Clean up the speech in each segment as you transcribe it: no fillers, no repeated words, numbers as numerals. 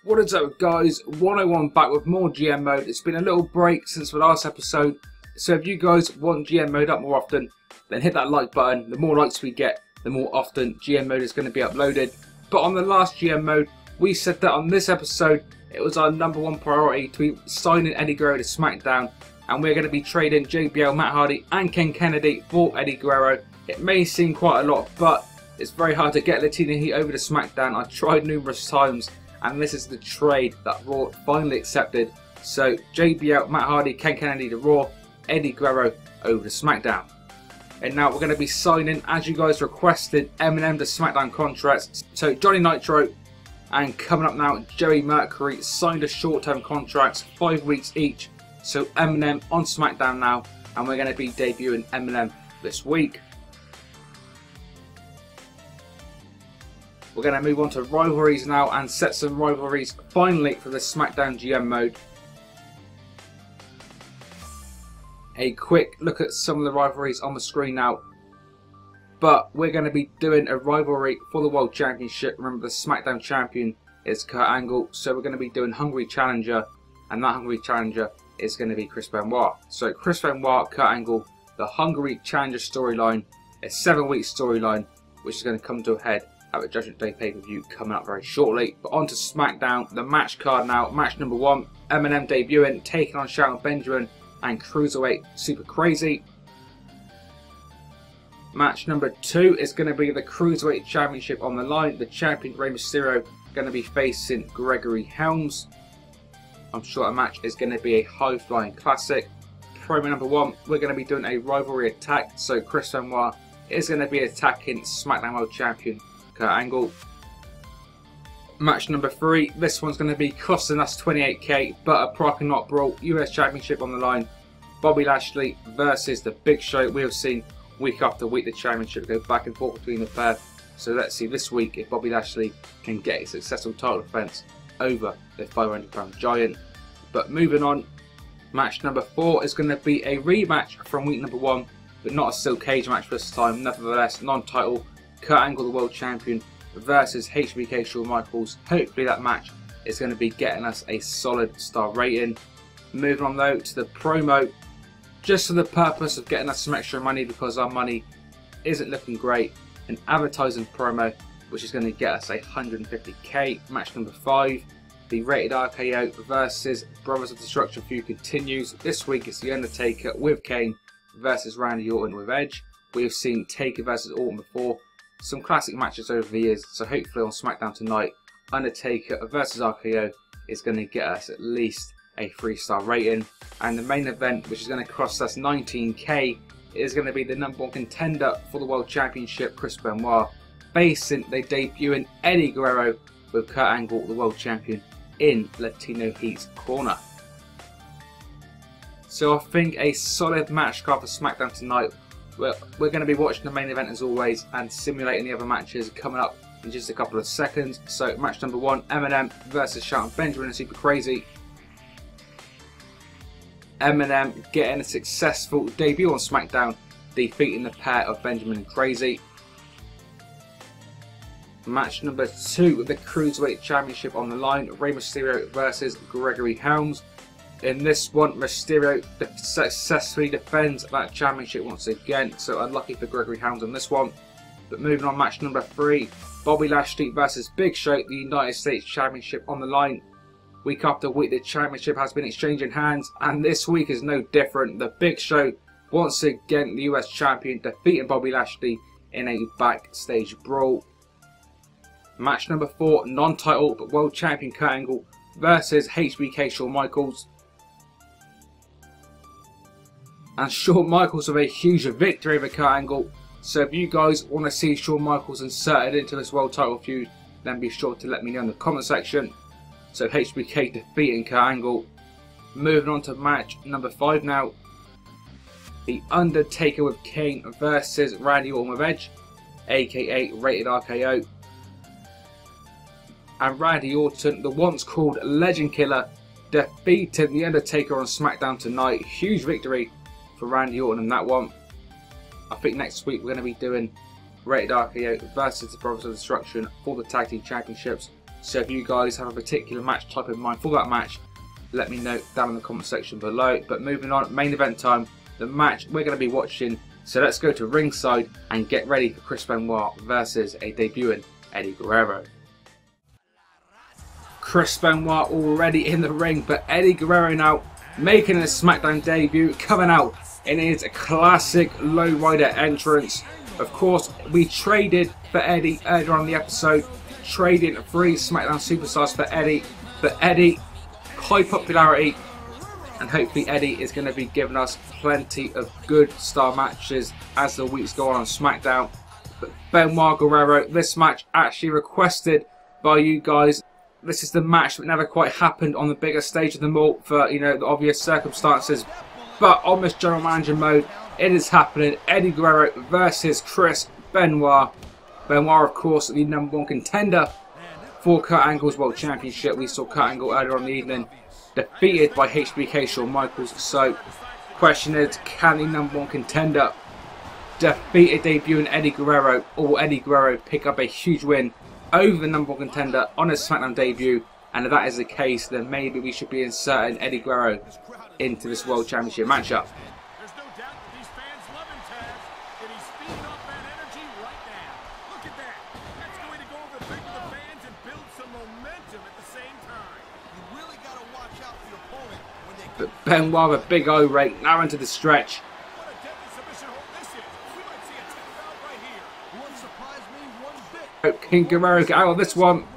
What is up guys, 101 back with more GM mode. It's been a little break since the last episode, so if you guys want GM mode up more often, then hit that like button. The more likes we get, the more often GM mode is going to be uploaded. But on the last GM mode, we said that on this episode, it was our #1 priority to be signing Eddie Guerrero to Smackdown, and we're going to be trading JBL, Matt Hardy and Ken Kennedy for Eddie Guerrero. It may seem quite a lot, but it's very hard to get Latino Heat over to Smackdown. I tried numerous times, and this is the trade that Raw finally accepted. So JBL, Matt Hardy, Ken Kennedy to Raw, Eddie Guerrero over to SmackDown. And now we're going to be signing, as you guys requested, Eminem to SmackDown contracts. So Johnny Nitro and coming up now, Jerry Mercury signed a short-term contracts, 5 weeks each. So Eminem on SmackDown now, and we're going to be debuting Eminem this week. We're going to move on to rivalries now and set some rivalries finally for the SmackDown GM mode. A quick look at some of the rivalries on the screen now. But we're going to be doing a rivalry for the World Championship. Remember, the SmackDown champion is Kurt Angle, so we're going to be doing Hungry Challenger, and that Hungry Challenger is going to be Chris Benoit. So Chris Benoit, Kurt Angle, the Hungry Challenger storyline, a 7-week storyline, which is going to come to a head at the Judgment Day pay-per-view coming up very shortly. But on to SmackDown, the match card now. Match number 1, Eminem debuting, taking on Shelton Benjamin and Cruiserweight Super Crazy. Match number 2 is going to be the Cruiserweight Championship on the line. The champion Rey Mysterio going to be facing Gregory Helms. I'm sure that match is going to be a high-flying classic. Promo number 1, we're going to be doing a rivalry attack. So Chris Benoit is going to be attacking SmackDown World Champion Kurt Angle. Match number 3, this one's going to be costing us 28k, but a Parking Lot Brawl, US Championship on the line. Bobby Lashley versus The Big Show. We have seen week after week the championship go back and forth between the pair. So let's see this week if Bobby Lashley can get a successful title defense over the 500-pound giant. But moving on, match number 4 is going to be a rematch from week number 1, but not a steel cage match this time. Nevertheless, non-title, Kurt Angle, the world champion, versus HBK Shawn Michaels. Hopefully that match is going to be getting us a solid star rating. Moving on though to the promo, just for the purpose of getting us some extra money because our money isn't looking great, an advertising promo which is going to get us 150k. Match number 5, the Rated RKO versus Brothers of Destruction feud continues. This week it's the Undertaker with Kane versus Randy Orton with Edge. We have seen Taker versus Orton before. Some classic matches over the years, so hopefully on SmackDown tonight, Undertaker versus RKO is going to get us at least a 3-star rating. And the main event, which is going to cost us 19k, is going to be the #1 contender for the World Championship, Chris Benoit, facing the debuting Eddie Guerrero with Kurt Angle, the World Champion, in Latino Heat's corner. So I think a solid match card for SmackDown tonight. We're going to be watching the main event as always and simulating the other matches coming up in just a couple of seconds. So match number 1, Eminem versus Shelton Benjamin and Super Crazy. Eminem getting a successful debut on SmackDown, defeating the pair of Benjamin and Crazy. Match number 2, the Cruiserweight Championship on the line, Rey Mysterio versus Gregory Helms. In this one, Mysterio successfully defends that championship once again, so unlucky for Gregory Helms on this one. But moving on, match number 3, Bobby Lashley versus Big Show, the United States Championship on the line. Week after week, the championship has been exchanging hands, and this week is no different. The Big Show, once again the US Champion, defeating Bobby Lashley in a backstage brawl. Match number 4, non-title but World Champion Kurt Angle versus HBK Shawn Michaels. And Shawn Michaels with a huge victory over Kurt Angle. So if you guys want to see Shawn Michaels inserted into this world title feud, then be sure to let me know in the comment section. So HBK defeating Kurt Angle. Moving on to match number 5 now. The Undertaker with Kane versus Randy Orton with Edge, aka Rated RKO. And Randy Orton, the once called Legend Killer, defeated the Undertaker on SmackDown tonight. Huge victory for Randy Orton in that one. I think next week we're going to be doing Rated RKO versus the Brothers of Destruction for the Tag Team Championships. So if you guys have a particular match type in mind for that match, let me know down in the comment section below. But moving on, main event time, the match we're going to be watching. So let's go to ringside and get ready for Chris Benoit versus a debuting Eddie Guerrero. Chris Benoit already in the ring, but Eddie Guerrero now making a SmackDown debut, coming out in his classic lowrider entrance. Of course, we traded for Eddie earlier on in the episode, trading 3 SmackDown superstars for Eddie. But Eddie, high popularity, and hopefully Eddie is going to be giving us plenty of good star matches as the weeks go on SmackDown. But Benoit Guerrero, this match actually requested by you guys. This is the match that never quite happened on the bigger stage of them all for, you know, the obvious circumstances. But on this general manager mode, it is happening. Eddie Guerrero versus Chris Benoit. Benoit, of course, the #1 contender for Kurt Angle's World Championship. We saw Kurt Angle earlier on the evening defeated by HBK Shawn Michaels. So, question is, can the #1 contender defeat a debuting Eddie Guerrero, or will Eddie Guerrero pick up a huge win over the #1 contender on his SmackDown debut? And if that is the case, then maybe we should be inserting Eddie Guerrero into this World Championship matchup. There's no doubt that these fans love him, Taz, and he's feeding off that energy right now. Look at that. That's going to go over big with the fans and build some momentum at the same time. You really got to watch out for your opponent when they But Benoit with a big O rate now into the stretch. What a deadly submission hold this is. We might see a 10 foul right here. Wouldn't surprise me one bit. Can Guerrero get out of this one?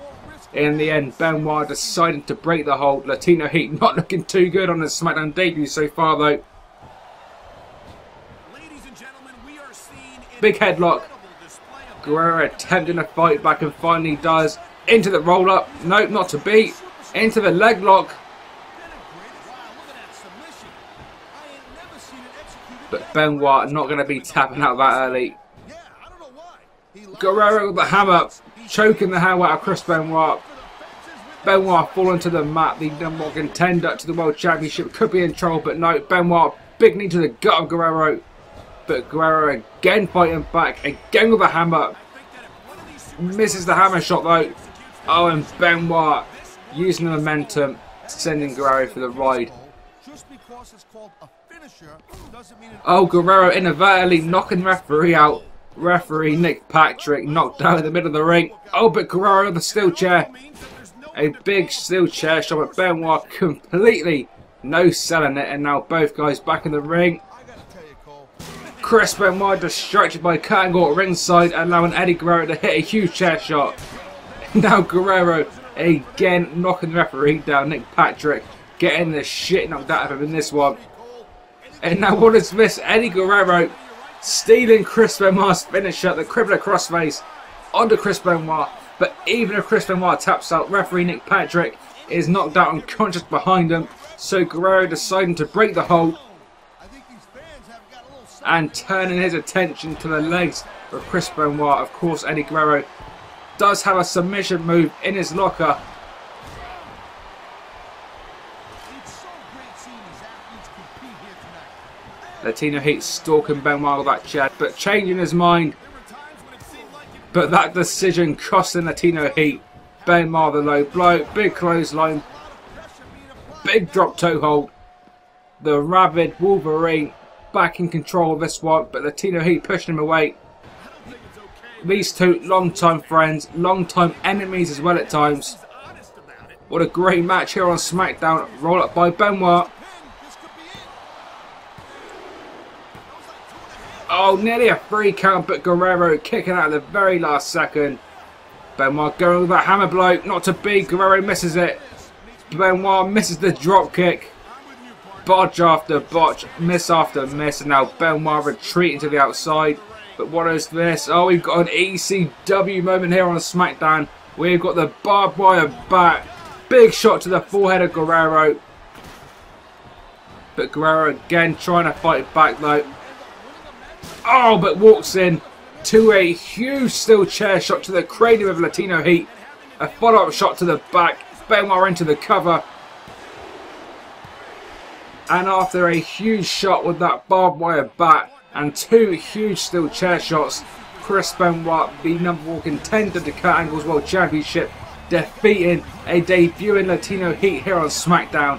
In the end, Benoit decided to break the hold. Latino Heat not looking too good on his SmackDown debut so far, though. Ladies and gentlemen, we are seeing Big headlock. Guerrero attempting to fight back and finally does. Into the roll-up. Nope, not to beat. Into the leg lock. But Benoit not going to be tapping out that early. Guerrero with the hammer, choking the hell out of Chris Benoit. Benoit falling to the mat, the #1 contender to the World Championship. Could be in trouble, but no. Benoit, big knee to the gut of Guerrero. But Guerrero again fighting back, again with a hammer. Misses the hammer shot though. Oh, and Benoit using the momentum, sending Guerrero for the ride. Oh, Guerrero inadvertently knocking the referee out. Referee Nick Patrick knocked down in the middle of the ring. Oh, but Guerrero the steel chair. A big steel chair shot at Benoit, completely no selling it. And now both guys back in the ring. Chris Benoit distracted by Kurt Angle at ringside, allowing Eddie Guerrero to hit a huge chair shot. Now Guerrero again knocking the referee down. Nick Patrick getting the shit knocked out of him in this one. And now what is this? Eddie Guerrero stealing Chris Benoit's finisher, the crippler crossface onto Chris Benoit. But even if Chris Benoit taps out, referee Nick Patrick is knocked out unconscious behind him. So Guerrero deciding to break the hold and turning his attention to the legs of Chris Benoit. Of course, Eddie Guerrero does have a submission move in his locker. Latino Heat stalking Benoit with that chair, but changing his mind. But that decision costing Latino Heat. Benoit the low blow, big clothesline, big drop toe hold. The rabid Wolverine back in control of this one, but Latino Heat pushing him away. These two long-time friends, long-time enemies as well at times. What a great match here on SmackDown. Roll up by Benoit. Oh, nearly a 3 count, but Guerrero kicking out at the very last second. Benoit going with a hammer blow, not to be. Guerrero misses it. Benoit misses the drop kick. Botch after botch, miss after miss, and now Benoit retreating to the outside. But what is this? Oh, we've got an ECW moment here on SmackDown. We've got the barbed wire bat. Big shot to the forehead of Guerrero. But Guerrero again trying to fight back though. Oh, but walks in to a huge steel chair shot to the cranium of Latino Heat. A follow-up shot to the back. Benoit into the cover. And after a huge shot with that barbed wire bat and 2 huge steel chair shots, Chris Benoit, the #1 contender to Kurt Angle's World Championship, defeating a debuting Latino Heat here on SmackDown.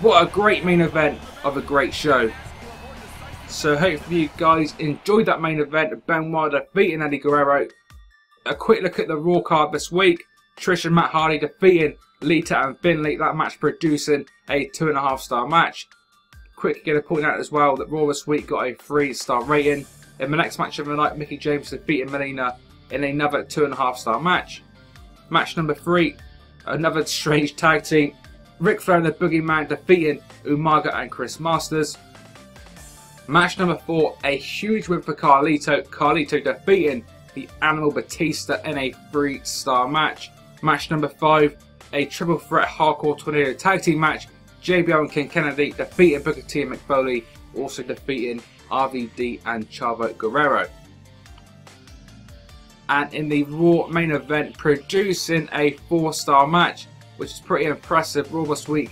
What a great main event of a great show. So hopefully you guys enjoyed that main event. Benoit defeating Eddie Guerrero. A quick look at the Raw card this week. Trish and Matt Hardy defeating Lita and Finlay. That match producing a 2.5-star match. Quick going to point out as well that Raw this week got a 3-star rating. In the next match of the night, Mickie James defeating Melina in another 2.5-star match. Match number 3, another strange tag team. Ric Flair and the Boogeyman defeating Umaga and Chris Masters. Match number 4, a huge win for Carlito. Carlito defeating the Animal Batista in a 3-star match. Match number 5, a triple threat hardcore tornado tag team match. JBL and King Kennedy defeating Booker T and Mick Foley, also defeating RVD and Chavo Guerrero. And in the Raw main event, producing a 4-star match, which is pretty impressive. Raw this week,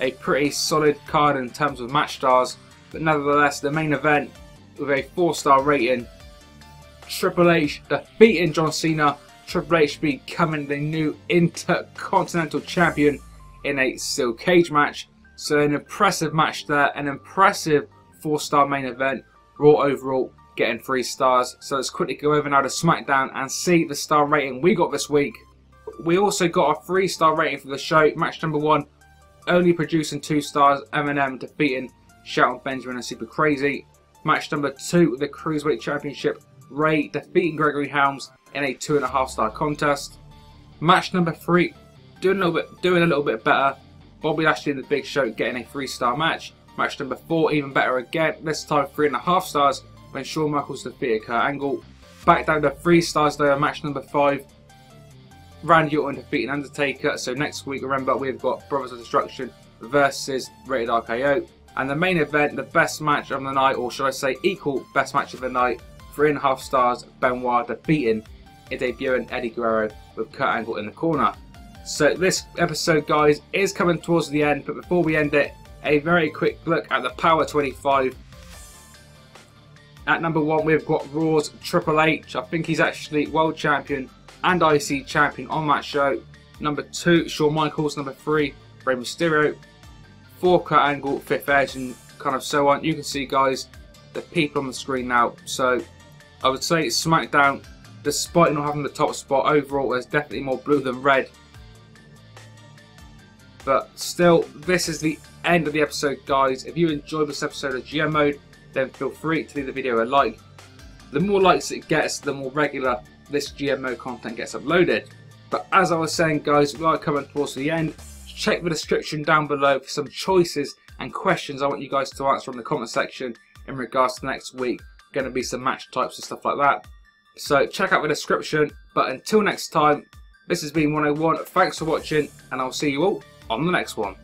a pretty solid card in terms of match stars, but nevertheless, the main event with a 4-star rating. Triple H defeating John Cena. Triple H becoming the new Intercontinental Champion in a steel cage match. So an impressive match there, an impressive 4-star main event. Raw overall getting 3 stars. So let's quickly go over now to SmackDown and see the star rating we got this week. We also got a 3-star rating for the show. Match number 1 only producing 2 stars. Eminem defeating Shelton, Benjamin and Super Crazy. Match number 2, the Cruiserweight Championship. Ray defeating Gregory Helms in a 2.5-star contest. Match number 3, doing a little bit better. Bobby Lashley and the Big Show getting a 3-star match. Match number 4, even better again. This time 3.5 stars when Shawn Michaels defeated Kurt Angle. Back down to 3 stars though. Match number 5, Randy Orton defeating Undertaker. So next week, remember, we've got Brothers of Destruction versus Rated RKO. And the main event, the best match of the night, or should I say equal best match of the night, 3.5 stars, Benoit defeating a debuting Eddie Guerrero with Kurt Angle in the corner. So this episode, guys, is coming towards the end, but before we end it, a very quick look at the Power 25. At number 1, we've got Raw's Triple H. I think he's actually World Champion and IC Champion on that show. Number 2, Shawn Michaels. Number 3, Rey Mysterio. 4, Kurt Angle, 5th Edge, and kind of so on. You can see, guys, the people on the screen now. So I would say SmackDown, despite not having the top spot overall, there's definitely more blue than red. But still, this is the end of the episode, guys. If you enjoyed this episode of GM Mode, then feel free to leave the video a like. The more likes it gets, the more regular this GM Mode content gets uploaded. But as I was saying, guys, we are coming towards the end. Check the description down below for some choices and questions I want you guys to answer in the comment section in regards to next week. Going to be some match types and stuff like that. So check out the description. But until next time, this has been 101. Thanks for watching, and I'll see you all on the next one.